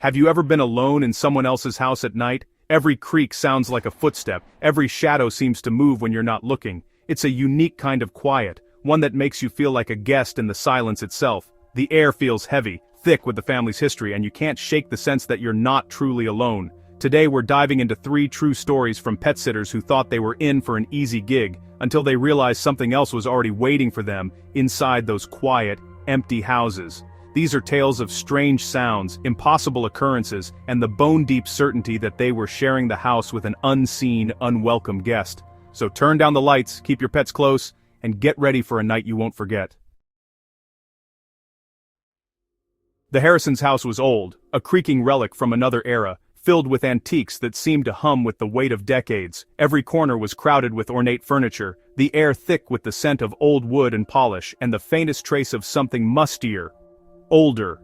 Have you ever been alone in someone else's house at night? Every creak sounds like a footstep, every shadow seems to move when you're not looking. It's a unique kind of quiet, one that makes you feel like a guest in the silence itself. The air feels heavy, thick with the family's history, and you can't shake the sense that you're not truly alone. Today we're diving into 3 true stories from pet sitters who thought they were in for an easy gig, until they realized something else was already waiting for them inside those quiet, empty houses. These are tales of strange sounds, impossible occurrences, and the bone-deep certainty that they were sharing the house with an unseen, unwelcome guest. So turn down the lights, keep your pets close, and get ready for a night you won't forget. The Harrisons' house was old, a creaking relic from another era, filled with antiques that seemed to hum with the weight of decades. Every corner was crowded with ornate furniture, the air thick with the scent of old wood and polish, and the faintest trace of something mustier, older.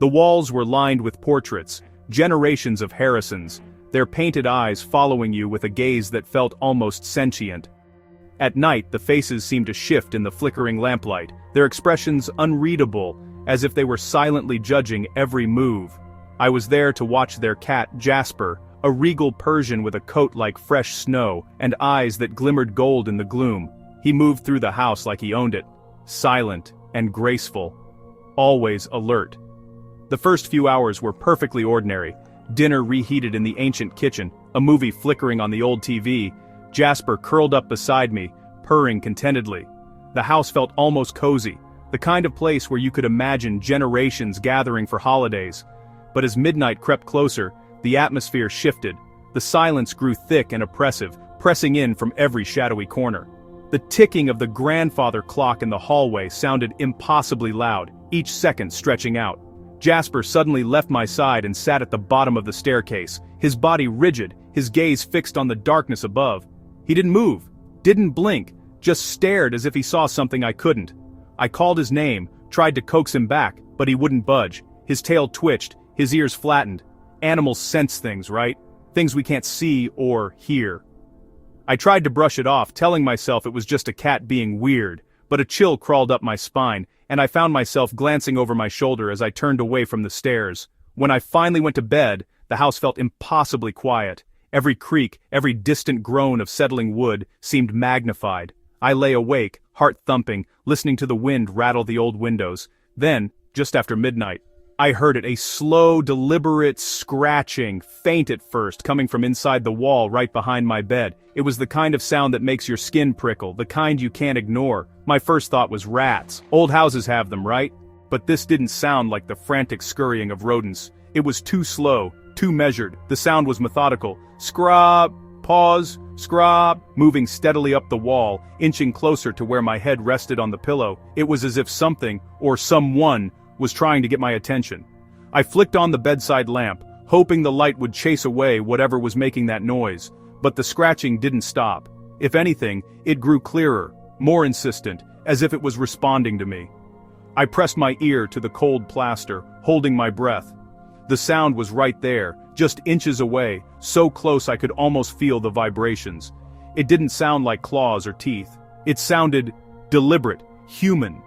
The walls were lined with portraits, generations of Harrisons, their painted eyes following you with a gaze that felt almost sentient. At night, the faces seemed to shift in the flickering lamplight, their expressions unreadable, as if they were silently judging every move. I was there to watch their cat, Jasper, a regal Persian with a coat like fresh snow and eyes that glimmered gold in the gloom. He moved through the house like he owned it, silent and graceful, always alert. The first few hours were perfectly ordinary. Dinner reheated in the ancient kitchen, a movie flickering on the old TV, Jasper curled up beside me, purring contentedly. The house felt almost cozy, the kind of place where you could imagine generations gathering for holidays. But as midnight crept closer, the atmosphere shifted. The silence grew thick and oppressive, pressing in from every shadowy corner. The ticking of the grandfather clock in the hallway sounded impossibly loud, each second stretching out. Jasper suddenly left my side and sat at the bottom of the staircase, his body rigid, his gaze fixed on the darkness above. He didn't move, didn't blink, just stared as if he saw something I couldn't. I called his name, tried to coax him back, but he wouldn't budge. His tail twitched, his ears flattened. Animals sense things, right? Things we can't see or hear. I tried to brush it off, telling myself it was just a cat being weird, but a chill crawled up my spine, and I found myself glancing over my shoulder as I turned away from the stairs. When I finally went to bed, the house felt impossibly quiet. Every creak, every distant groan of settling wood seemed magnified. I lay awake, heart thumping, listening to the wind rattle the old windows. Then, just after midnight, I heard it, a slow, deliberate scratching, faint at first, coming from inside the wall right behind my bed. It was the kind of sound that makes your skin prickle, the kind you can't ignore. My first thought was rats. Old houses have them, right? But this didn't sound like the frantic scurrying of rodents. It was too slow, too measured. The sound was methodical. Scrub, pause, scrub, moving steadily up the wall, inching closer to where my head rested on the pillow. It was as if something, or someone, was trying to get my attention. I flicked on the bedside lamp, hoping the light would chase away whatever was making that noise, but the scratching didn't stop. If anything, it grew clearer, more insistent, as if it was responding to me. I pressed my ear to the cold plaster, holding my breath. The sound was right there, just inches away, so close I could almost feel the vibrations. It didn't sound like claws or teeth. It sounded deliberate, human.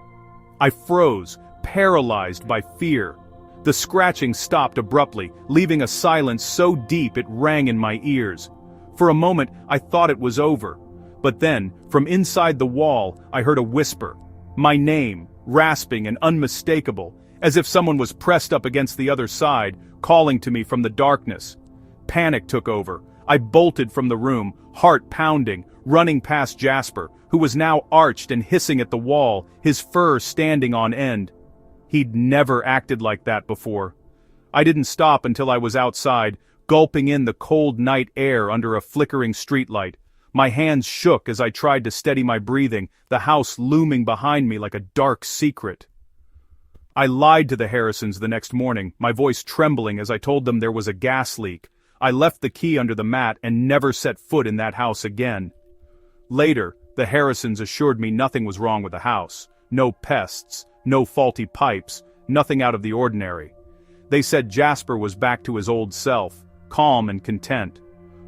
I froze, paralyzed by fear. The scratching stopped abruptly, leaving a silence so deep it rang in my ears. For a moment, I thought it was over. But then, from inside the wall, I heard a whisper. My name, rasping and unmistakable, as if someone was pressed up against the other side, calling to me from the darkness. Panic took over. I bolted from the room, heart pounding, running past Jasper, who was now arched and hissing at the wall, his fur standing on end. He'd never acted like that before. I didn't stop until I was outside, gulping in the cold night air under a flickering streetlight. My hands shook as I tried to steady my breathing, the house looming behind me like a dark secret. I lied to the Harrisons the next morning, my voice trembling as I told them there was a gas leak. I left the key under the mat and never set foot in that house again. Later, the Harrisons assured me nothing was wrong with the house. No pests, no faulty pipes, nothing out of the ordinary. They said Jasper was back to his old self, calm and content.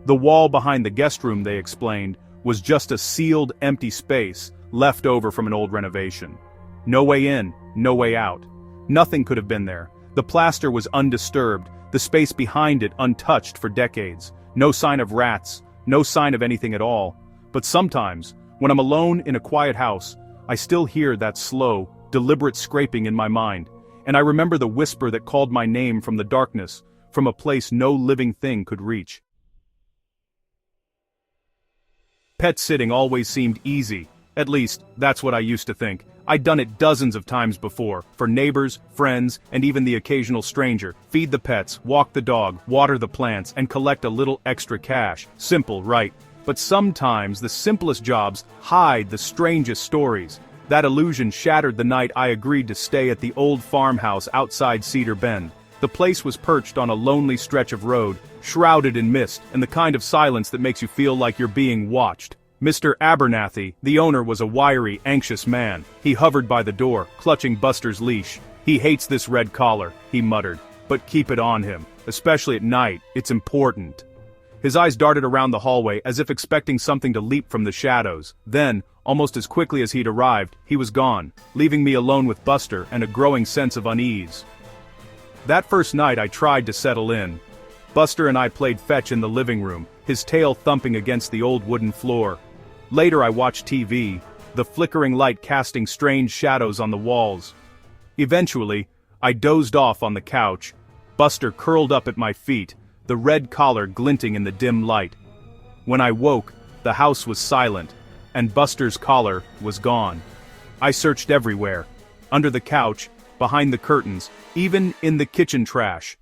The wall behind the guest room, they explained, was just a sealed, empty space left over from an old renovation. No way in, no way out. Nothing could have been there. The plaster was undisturbed, the space behind it untouched for decades. No sign of rats, no sign of anything at all. But sometimes, when I'm alone in a quiet house, I still hear that slow, deliberate scraping in my mind, and I remember the whisper that called my name from the darkness, from a place no living thing could reach. Pet sitting always seemed easy. At least, that's what I used to think. I'd done it dozens of times before, for neighbors, friends, and even the occasional stranger. Feed the pets, walk the dog, water the plants, and collect a little extra cash. Simple, right? But sometimes the simplest jobs hide the strangest stories. That illusion shattered the night I agreed to stay at the old farmhouse outside Cedar Bend. The place was perched on a lonely stretch of road, shrouded in mist and the kind of silence that makes you feel like you're being watched. Mr. Abernathy, the owner, was a wiry, anxious man. He hovered by the door, clutching Buster's leash. "He hates this red collar," he muttered. "But keep it on him. Especially at night, it's important." His eyes darted around the hallway as if expecting something to leap from the shadows. Then, almost as quickly as he'd arrived, he was gone, leaving me alone with Buster and a growing sense of unease. That first night I tried to settle in. Buster and I played fetch in the living room, his tail thumping against the old wooden floor. Later I watched TV, the flickering light casting strange shadows on the walls. Eventually, I dozed off on the couch, Buster curled up at my feet, the red collar glinting in the dim light. When I woke, the house was silent, and Buster's collar was gone. I searched everywhere, under the couch, behind the curtains, even in the kitchen trash.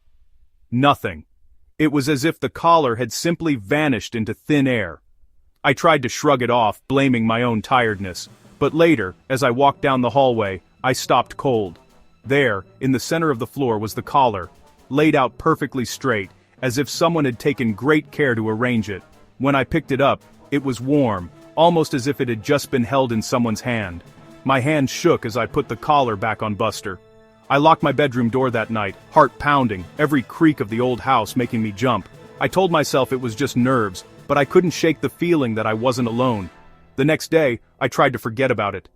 Nothing. It was as if the collar had simply vanished into thin air. I tried to shrug it off, blaming my own tiredness, but later, as I walked down the hallway, I stopped cold. There, in the center of the floor was the collar, laid out perfectly straight, as if someone had taken great care to arrange it. When I picked it up, it was warm, almost as if it had just been held in someone's hand. My hand shook as I put the collar back on Buster. I locked my bedroom door that night, heart pounding, every creak of the old house making me jump. I told myself it was just nerves, but I couldn't shake the feeling that I wasn't alone. The next day, I tried to forget about it.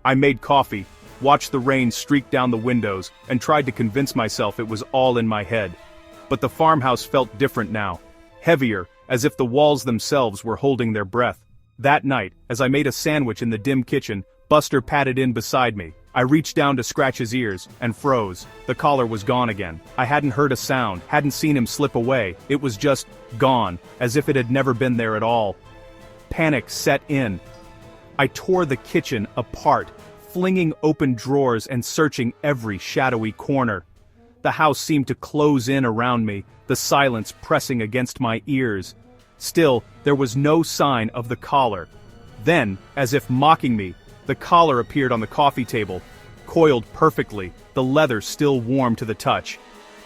I made coffee, watched the rain streak down the windows, and tried to convince myself it was all in my head. But the farmhouse felt different now, heavier, as if the walls themselves were holding their breath. That night, as I made a sandwich in the dim kitchen, Buster patted in beside me. I reached down to scratch his ears, and froze. The collar was gone again. I hadn't heard a sound, hadn't seen him slip away. It was just gone, as if it had never been there at all. Panic set in. I tore the kitchen apart, flinging open drawers and searching every shadowy corner. The house seemed to close in around me, the silence pressing against my ears. Still, there was no sign of the collar. Then, as if mocking me, the collar appeared on the coffee table, coiled perfectly, the leather still warm to the touch.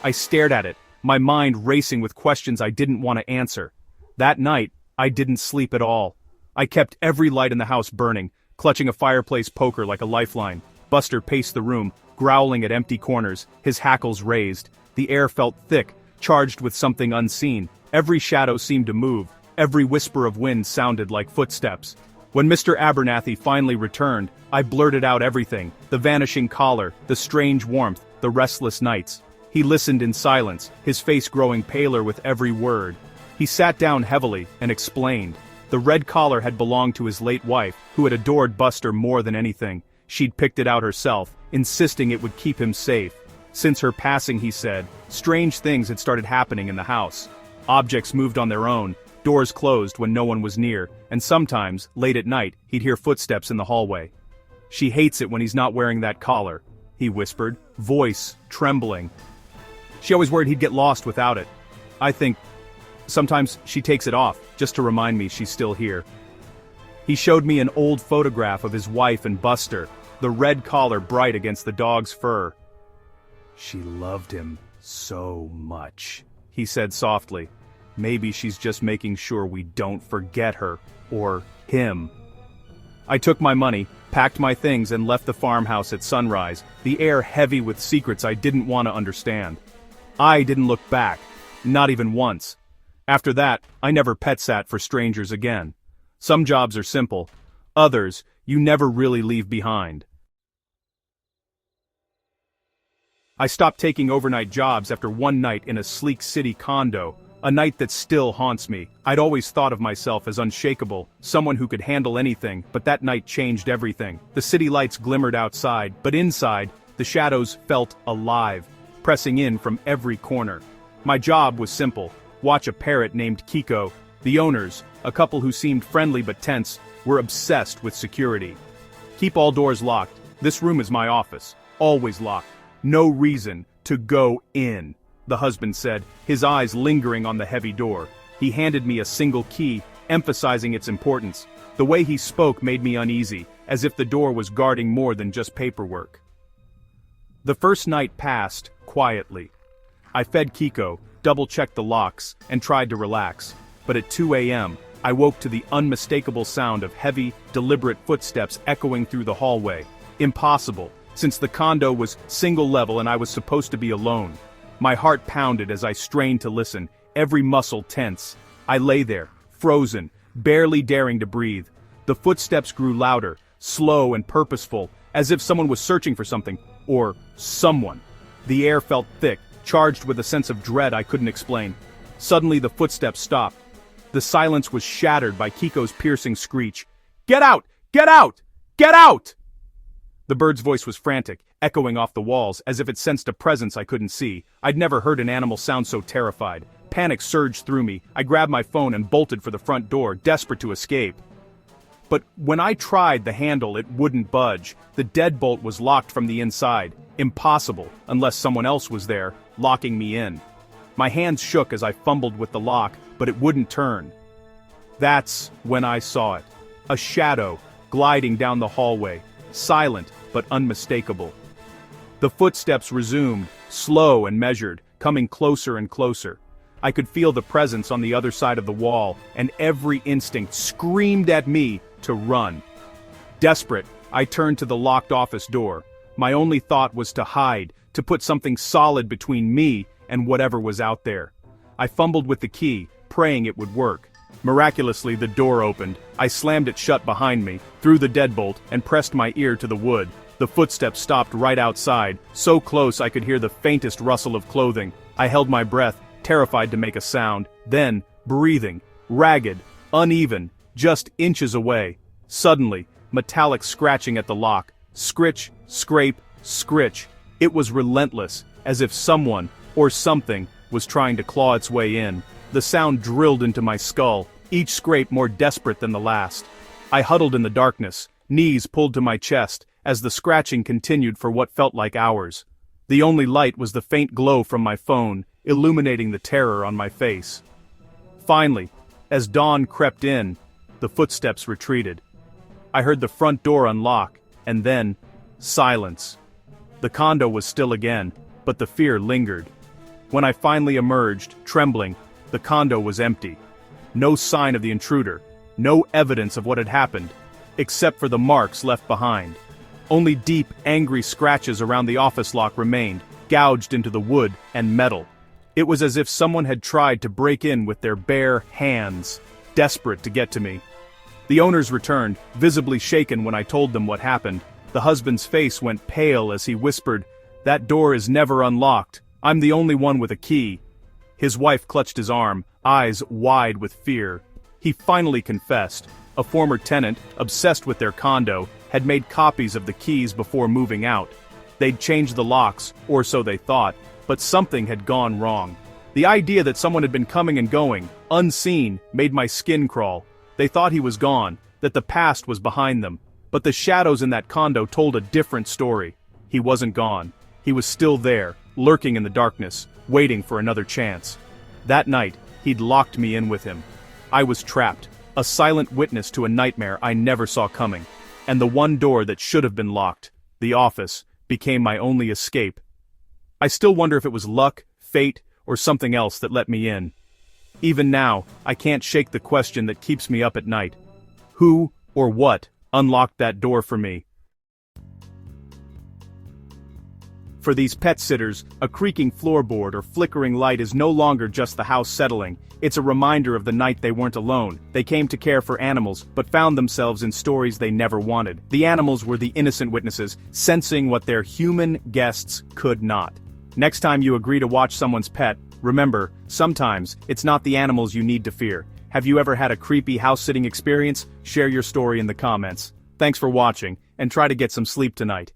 I stared at it, my mind racing with questions I didn't want to answer. That night, I didn't sleep at all. I kept every light in the house burning, clutching a fireplace poker like a lifeline. Buster paced the room, growling at empty corners, his hackles raised. The air felt thick, charged with something unseen. Every shadow seemed to move, every whisper of wind sounded like footsteps. When Mr. Abernathy finally returned, I blurted out everything, the vanishing collar, the strange warmth, the restless nights. He listened in silence, his face growing paler with every word. He sat down heavily and explained. The red collar had belonged to his late wife, who had adored Buster more than anything. She'd picked it out herself, insisting it would keep him safe. Since her passing, he said, strange things had started happening in the house. Objects moved on their own, doors closed when no one was near, and sometimes, late at night, he'd hear footsteps in the hallway. "She hates it when he's not wearing that collar," he whispered, voice trembling. "She always worried he'd get lost without it. I think sometimes she takes it off, just to remind me she's still here." He showed me an old photograph of his wife and Buster, the red collar bright against the dog's fur. "She loved him so much," he said softly. "Maybe she's just making sure we don't forget her, or him." I took my money, packed my things and left the farmhouse at sunrise, the air heavy with secrets I didn't want to understand. I didn't look back, not even once. After that, I never pet sat for strangers again. Some jobs are simple, others you never really leave behind. I stopped taking overnight jobs after one night in a sleek city condo, a night that still haunts me. I'd always thought of myself as unshakable, someone who could handle anything, but that night changed everything. The city lights glimmered outside, but inside, the shadows felt alive, pressing in from every corner. My job was simple: watch a parrot named Kiko. The owners, a couple who seemed friendly but tense, were obsessed with security. Keep all doors locked. This room is my office. Always locked. No reason to go in, the husband said, his eyes lingering on the heavy door. He handed me a single key, emphasizing its importance. The way he spoke made me uneasy, as if the door was guarding more than just paperwork. The first night passed quietly. I fed Kiko, double-checked the locks, and tried to relax. But at 2 a.m., I woke to the unmistakable sound of heavy, deliberate footsteps echoing through the hallway. Impossible, since the condo was single-level and I was supposed to be alone. My heart pounded as I strained to listen, every muscle tense. I lay there, frozen, barely daring to breathe. The footsteps grew louder, slow and purposeful, as if someone was searching for something, or someone. The air felt thick, charged with a sense of dread I couldn't explain. Suddenly the footsteps stopped. The silence was shattered by Kiko's piercing screech. "Get out! Get out! Get out!" The bird's voice was frantic, echoing off the walls, as if it sensed a presence I couldn't see. I'd never heard an animal sound so terrified. Panic surged through me. I grabbed my phone and bolted for the front door, desperate to escape. But when I tried the handle, it wouldn't budge. The deadbolt was locked from the inside. Impossible, unless someone else was there, locking me in. My hands shook as I fumbled with the lock, but it wouldn't turn. That's when I saw it. A shadow, gliding down the hallway, silent but unmistakable. The footsteps resumed, slow and measured, coming closer and closer. I could feel the presence on the other side of the wall, and every instinct screamed at me to run. Desperate, I turned to the locked office door. My only thought was to hide, to put something solid between me and whatever was out there. I fumbled with the key, praying it would work. Miraculously, the door opened. I slammed it shut behind me, threw the deadbolt, and pressed my ear to the wood. The footsteps stopped right outside, so close I could hear the faintest rustle of clothing. I held my breath, terrified to make a sound. Then, breathing, ragged, uneven, just inches away. Suddenly, metallic scratching at the lock. Scritch, scrape, scritch. It was relentless, as if someone, or something, was trying to claw its way in. The sound drilled into my skull, each scrape more desperate than the last. I huddled in the darkness, knees pulled to my chest, as the scratching continued for what felt like hours. The only light was the faint glow from my phone, illuminating the terror on my face. Finally, as dawn crept in, the footsteps retreated. I heard the front door unlock, and then, silence. The condo was still again, but the fear lingered. When I finally emerged, trembling, the condo was empty. No sign of the intruder, no evidence of what had happened, except for the marks left behind. Only deep, angry scratches around the office lock remained, gouged into the wood and metal. It was as if someone had tried to break in with their bare hands, desperate to get to me. The owners returned, visibly shaken when I told them what happened. The husband's face went pale as he whispered, "That door is never unlocked. I'm the only one with a key." His wife clutched his arm, eyes wide with fear. He finally confessed. A former tenant, obsessed with their condo, had made copies of the keys before moving out. They'd changed the locks, or so they thought, but something had gone wrong. The idea that someone had been coming and going, unseen, made my skin crawl. They thought he was gone, that the past was behind them. But the shadows in that condo told a different story. He wasn't gone. He was still there, lurking in the darkness, waiting for another chance. That night, he'd locked me in with him. I was trapped, a silent witness to a nightmare I never saw coming. And the one door that should have been locked, the office, became my only escape. I still wonder if it was luck, fate, or something else that let me in. Even now, I can't shake the question that keeps me up at night. Who, or what, unlocked that door for me? For these pet sitters, a creaking floorboard or flickering light is no longer just the house settling. It's a reminder of the night they weren't alone. They came to care for animals, but found themselves in stories they never wanted. The animals were the innocent witnesses, sensing what their human guests could not. Next time you agree to watch someone's pet, remember, sometimes, it's not the animals you need to fear. Have you ever had a creepy house-sitting experience? Share your story in the comments. Thanks for watching, and try to get some sleep tonight.